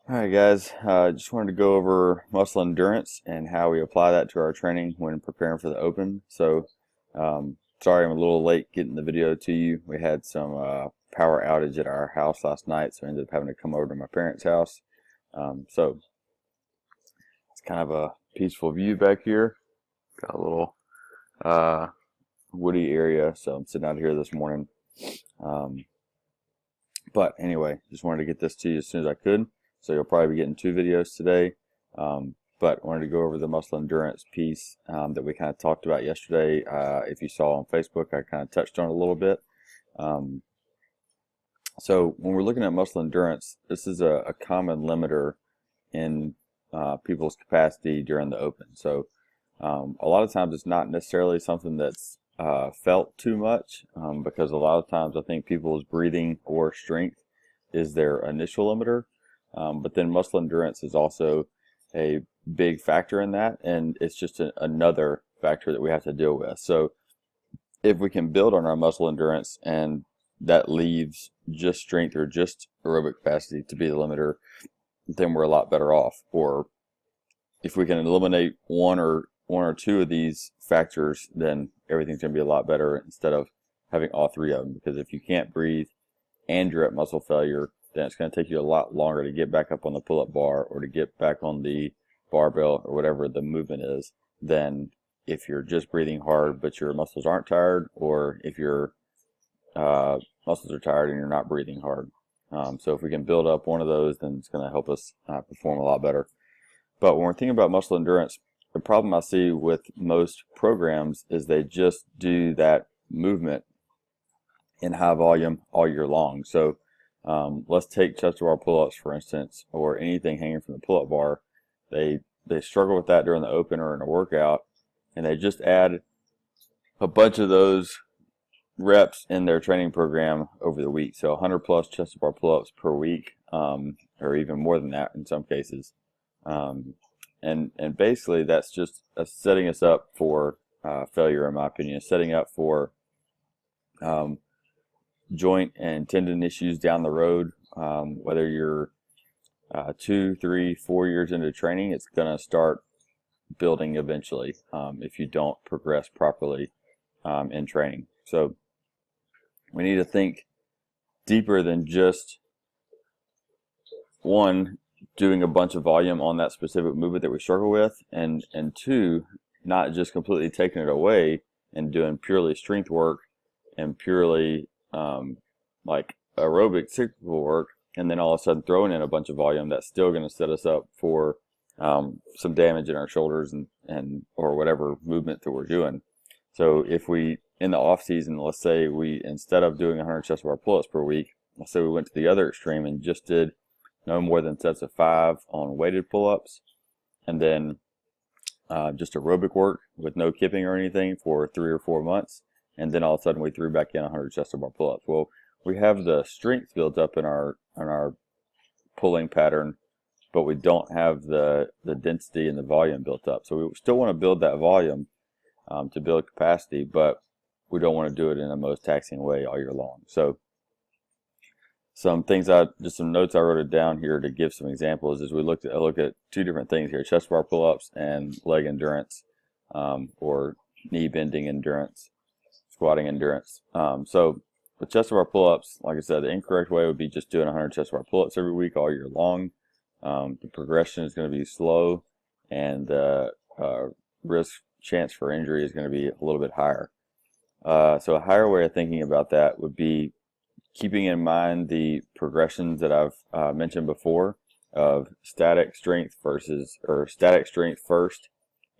Alright guys, just wanted to go over muscle endurance and how we apply that to our training when preparing for the open. Sorry I'm a little late getting the video to you. We had some power outage at our house last night, so I ended up having to come over to my parents' house. So it's kind of a peaceful view back here. Got a little woody area, so I'm sitting out here this morning. But anyway, just wanted to get this to you as soon as I could. So you'll probably be getting 2 videos today. But wanted to go over the muscle endurance piece that we kind of talked about yesterday. If you saw on Facebook, I kind of touched on it a little bit. So when we're looking at muscle endurance, this is a common limiter in people's capacity during the open. So a lot of times it's not necessarily something that's felt too much because a lot of times I think people's breathing or strength is their initial limiter. But then muscle endurance is also a big factor in that, and it's just another factor that we have to deal with. So if we can build on our muscle endurance and that leaves just strength or just aerobic capacity to be the limiter, then we're a lot better off. Or if we can eliminate one or two of these factors, then everything's going to be a lot better instead of having all 3 of them. Because if you can't breathe and you're at muscle failure, then it's going to take you a lot longer to get back up on the pull-up bar or to get back on the barbell or whatever the movement is than if you're just breathing hard but your muscles aren't tired, or if your muscles are tired and you're not breathing hard. So if we can build up one of those, then it's going to help us perform a lot better. But when we're thinking about muscle endurance, the problem I see with most programs is they just do that movement in high volume all year long. So let's take chest to bar pull-ups for instance, or anything hanging from the pull-up bar. They struggle with that during the open or in a workout, and they just add a bunch of those reps in their training program over the week. So 100 plus chest to bar pull-ups per week, or even more than that in some cases. And basically that's just setting us up for failure, in my opinion. Setting up for joint and tendon issues down the road. Whether you're 2, 3, 4 years into training, it's going to start building eventually if you don't progress properly in training. So we need to think deeper than just one, doing a bunch of volume on that specific movement that we struggle with, and 2, not just completely taking it away and doing purely strength work and purely like aerobic cyclical work, and then all of a sudden throwing in a bunch of volume that's still going to set us up for some damage in our shoulders and or whatever movement that we're doing. So if we, in the off season, let's say we, instead of doing 100 chest bar pull-ups per week, let's say we went to the other extreme and just did no more than sets of 5 on weighted pull-ups, and then just aerobic work with no kipping or anything for 3 or 4 months, and then all of a sudden we threw back in 100 chest bar pull-ups. Well, we have the strength built up in our pulling pattern, but we don't have the density and the volume built up. So we still want to build that volume to build capacity, but we don't want to do it in the most taxing way all year long. So some things, just some notes I wrote it down here to give some examples, is I look at 2 different things here: chest bar pull-ups and leg endurance, or knee bending endurance, squatting endurance. So with chest bar pull-ups, like I said, the incorrect way would be just doing 100 chest bar pull-ups every week all year long. The progression is going to be slow, and the chance for injury is going to be a little bit higher. So a higher way of thinking about that would be keeping in mind the progressions that I've mentioned before of static strength static strength first,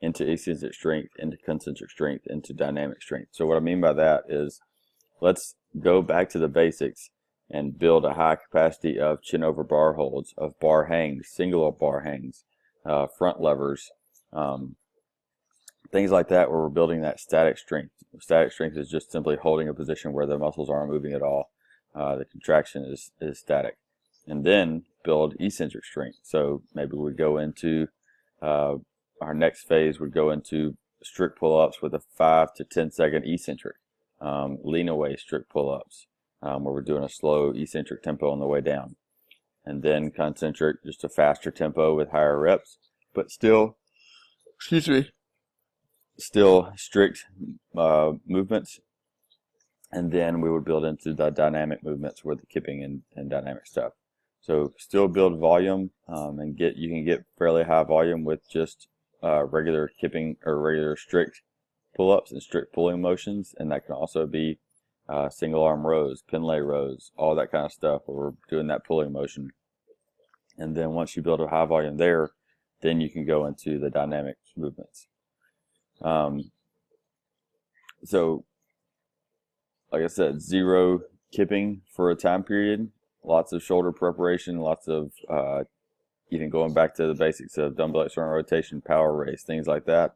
into eccentric strength, into concentric strength, into dynamic strength. So what I mean by that is, let's go back to the basics and build a high capacity of chin over bar holds, of bar hangs, single bar hangs, front levers, things like that, where we're building that static strength. Static strength is just simply holding a position where the muscles aren't moving at all. The contraction is static. And then build eccentric strength. So maybe we go into our next phase would go into strict pull-ups with a 5 to 10 second eccentric, lean away strict pull-ups, where we're doing a slow eccentric tempo on the way down. and then concentric, just a faster tempo with higher reps, but still, still strict movements. And then we would build into the dynamic movements with the kipping and dynamic stuff. So still build volume, and you can get fairly high volume with just regular kipping or regular strict pull-ups and strict pulling motions, and that can also be single arm rows, pin lay rows, all that kind of stuff where we're doing that pulling motion. And then once you build a high volume there, then you can go into the dynamic movements. So like I said, 0 kipping for a time period, lots of shoulder preparation, lots of even going back to the basics of dumbbell external rotation, power raise, things like that,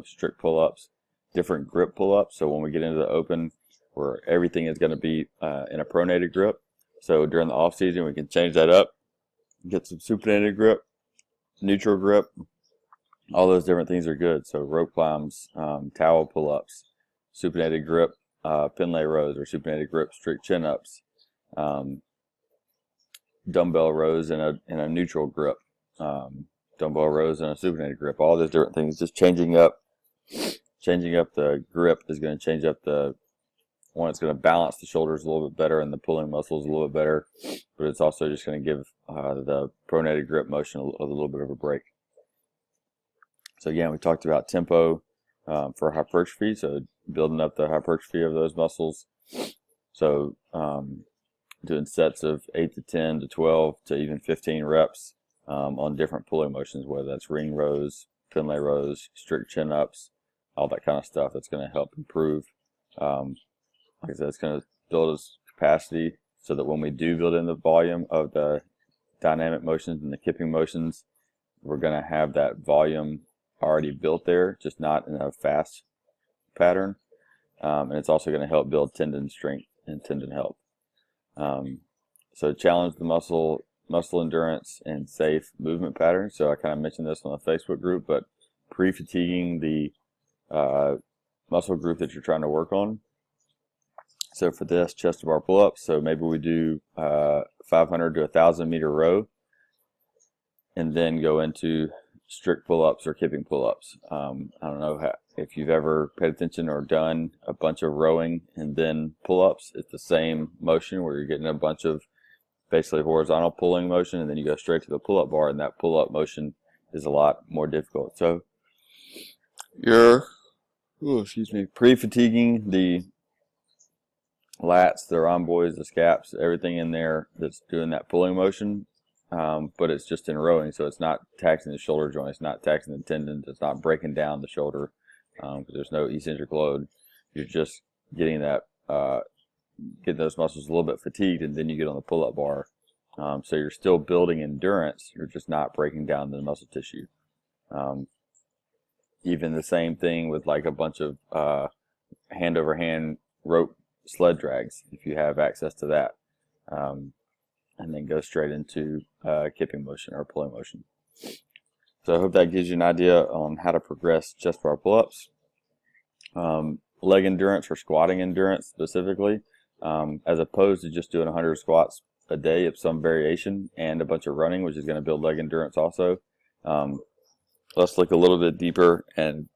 strict pull-ups, different grip pull-ups. So when we get into the open, where everything is going to be in a pronated grip, so during the off season we can change that up, get some supinated grip, neutral grip, all those different things are good. So rope climbs, towel pull-ups, supinated grip, pin lay rows or supinated grip, strict chin-ups, dumbbell rows in a neutral grip, dumbbell rows in a supinated grip, all those different things. Just changing up the grip is going to change up it's going to balance the shoulders a little bit better and the pulling muscles a little bit better, but it's also just going to give the pronated grip motion a little bit of a break. So again, we talked about tempo for hypertrophy, so building up the hypertrophy of those muscles. So doing sets of 8 to 10 to 12 to even 15 reps on different pulling motions, whether that's ring rows, pin lay rows, strict chin ups, all that kind of stuff. That's going to help improve. Like I said, it's going to build its capacity so that when we do build in the volume of the dynamic motions and the kipping motions, we're going to have that volume already built there, just not in a fast pattern. And it's also going to help build tendon strength and tendon health. So challenge the muscle endurance and safe movement patterns. So I kind of mentioned this on the Facebook group, but pre-fatiguing the muscle group that you're trying to work on. So for this, chest to bar pull-ups, so maybe we do 500 to 1,000 meter row, and then go into strict pull-ups or kipping pull-ups. I don't know if you've ever paid attention or done a bunch of rowing and then pull-ups. It's the same motion where you're getting a bunch of basically horizontal pulling motion, and then you go straight to the pull-up bar, and that pull-up motion is a lot more difficult. So you're pre-fatiguing the lats, the rhomboids, the scaps, everything in there that's doing that pulling motion. But it's just in rowing, so it's not taxing the shoulder joints, not taxing the tendons, it's not breaking down the shoulder, because there's no eccentric load. You're just getting that, getting those muscles a little bit fatigued, and then you get on the pull-up bar. So you're still building endurance, you're just not breaking down the muscle tissue. Even the same thing with like a bunch of hand over hand rope sled drags, if you have access to that. And then go straight into kipping motion or pulling motion. So I hope that gives you an idea on how to progress chest bar pull-ups. Leg endurance or squatting endurance specifically, as opposed to just doing 100 squats a day of some variation and a bunch of running, which is going to build leg endurance also. Let's look a little bit deeper, and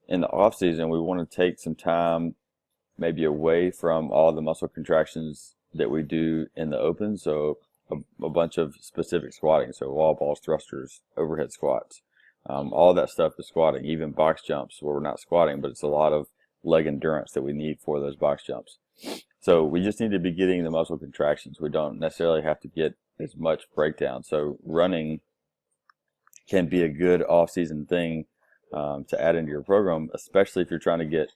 in the off season we want to take some time maybe away from all the muscle contractions that we do in the open, so a bunch of specific squatting, so wall balls, thrusters, overhead squats, all that stuff is squatting, even box jumps where we're not squatting, but it's a lot of leg endurance that we need for those box jumps. So we just need to be getting the muscle contractions. We don't necessarily have to get as much breakdown. So running can be a good off-season thing to add into your program, especially if you're trying to get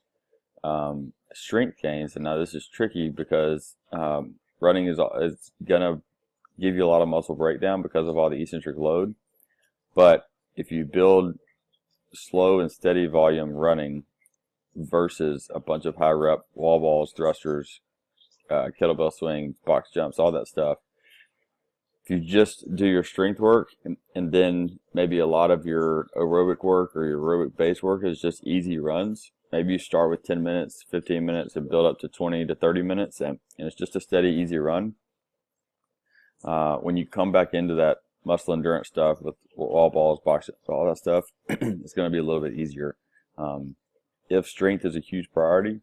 strength gains. And now this is tricky because running is gonna give you a lot of muscle breakdown because of all the eccentric load. But if you build slow and steady volume running versus a bunch of high rep wall balls, thrusters, kettlebell swings, box jumps, all that stuff, if you just do your strength work and then maybe a lot of your aerobic work or your aerobic base work is just easy runs. Maybe you start with 10 minutes, 15 minutes, and build up to 20 to 30 minutes, and it's just a steady, easy run. When you come back into that muscle endurance stuff with wall balls, box, all that stuff, it's going to be a little bit easier. If strength is a huge priority,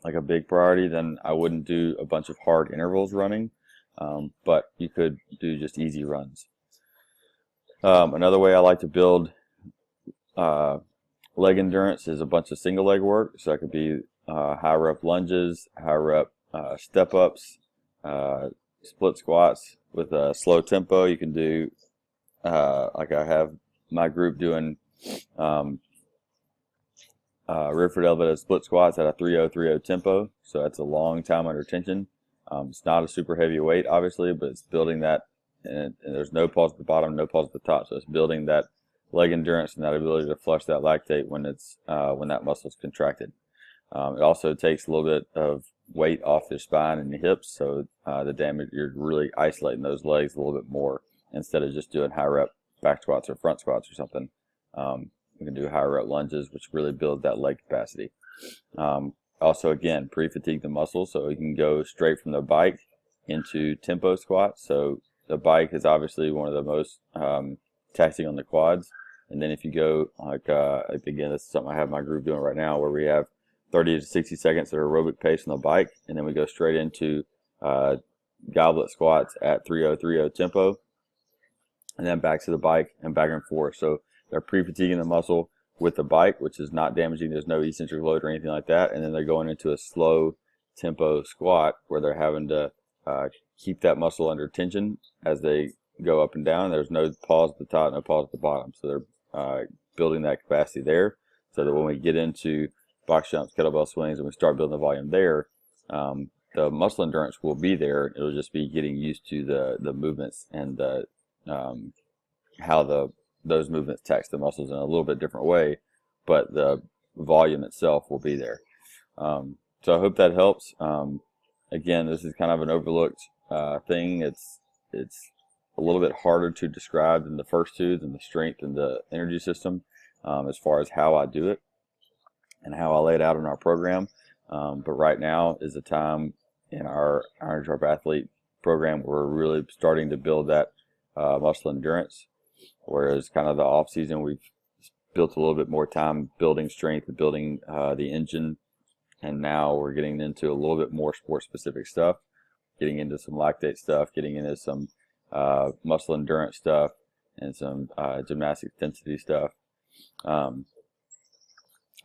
like a big priority, then I wouldn't do a bunch of hard intervals running, but you could do just easy runs. Another way I like to build leg endurance is a bunch of single leg work. So that could be high rep lunges, high rep step ups, split squats with a slow tempo. You can do like I have my group doing rear foot elevated split squats at a 3-0-3-0 tempo. So that's a long time under tension. It's not a super heavy weight, obviously, but it's building that, and there's no pause at the bottom, no pause at the top. So it's building that leg endurance and that ability to flush that lactate when it's when that muscle's contracted. It also takes a little bit of weight off the spine and the hips, so the damage, you're really isolating those legs a little bit more instead of just doing high rep back squats or front squats or something. We can do high rep lunges, which really build that leg capacity. Also, again, pre-fatigue the muscle, so you can go straight from the bike into tempo squats. So the bike is obviously one of the most taxing on the quads. And then if you go, like again, this is something I have my group doing right now, where we have 30 to 60 seconds of aerobic pace on the bike, and then we go straight into goblet squats at 3-0-3-0 tempo, and then back to the bike and back and forth. So they're pre-fatiguing the muscle with the bike, which is not damaging. There's no eccentric load or anything like that. And then they're going into a slow tempo squat where they're having to keep that muscle under tension as they go up and down. There's no pause at the top, no pause at the bottom. So they're building that capacity there, so that when we get into box jumps, kettlebell swings, and we start building the volume there, the muscle endurance will be there. It'll just be getting used to the movements and the how those movements tax the muscles in a little bit different way, but the volume itself will be there. So I hope that helps. Again, this is kind of an overlooked thing. It's a little bit harder to describe than the first two, than the strength and the energy system, as far as how I do it and how I lay it out in our program. But right now is a time in our Iron Sharp Athlete program where we're really starting to build that muscle endurance. Whereas kind of the off season, we've built a little bit more time building strength and building the engine. And now we're getting into a little bit more sport specific stuff, getting into some lactate stuff, getting into some muscle endurance stuff, and some gymnastics density stuff.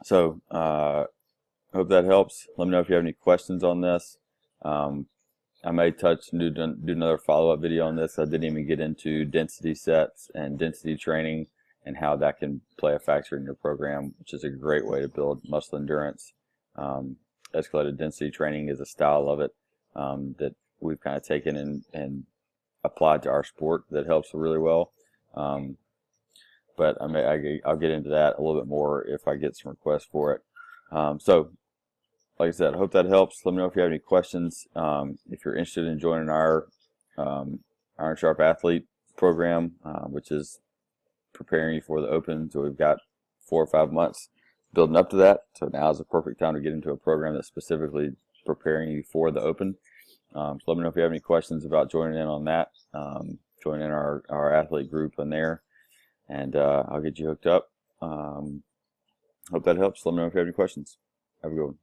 So hope that helps. Let me know if you have any questions on this. I may touch and do another follow-up video on this. I didn't even get into density sets and density training and how that can play a factor in your program, which is a great way to build muscle endurance. Escalated density training is a style of it that we've kind of taken and applied to our sport that helps really well. But I'll get into that a little bit more if I get some requests for it. So, like I said, I hope that helps. Let me know if you have any questions. If you're interested in joining our Iron Sharp Athlete program, which is preparing you for the Open. So we've got 4 or 5 months building up to that. So now is the perfect time to get into a program that's specifically preparing you for the Open. So let me know if you have any questions about joining in on that. Join in our athlete group in there, and I'll get you hooked up. Hope that helps. Let me know if you have any questions. Have a good one.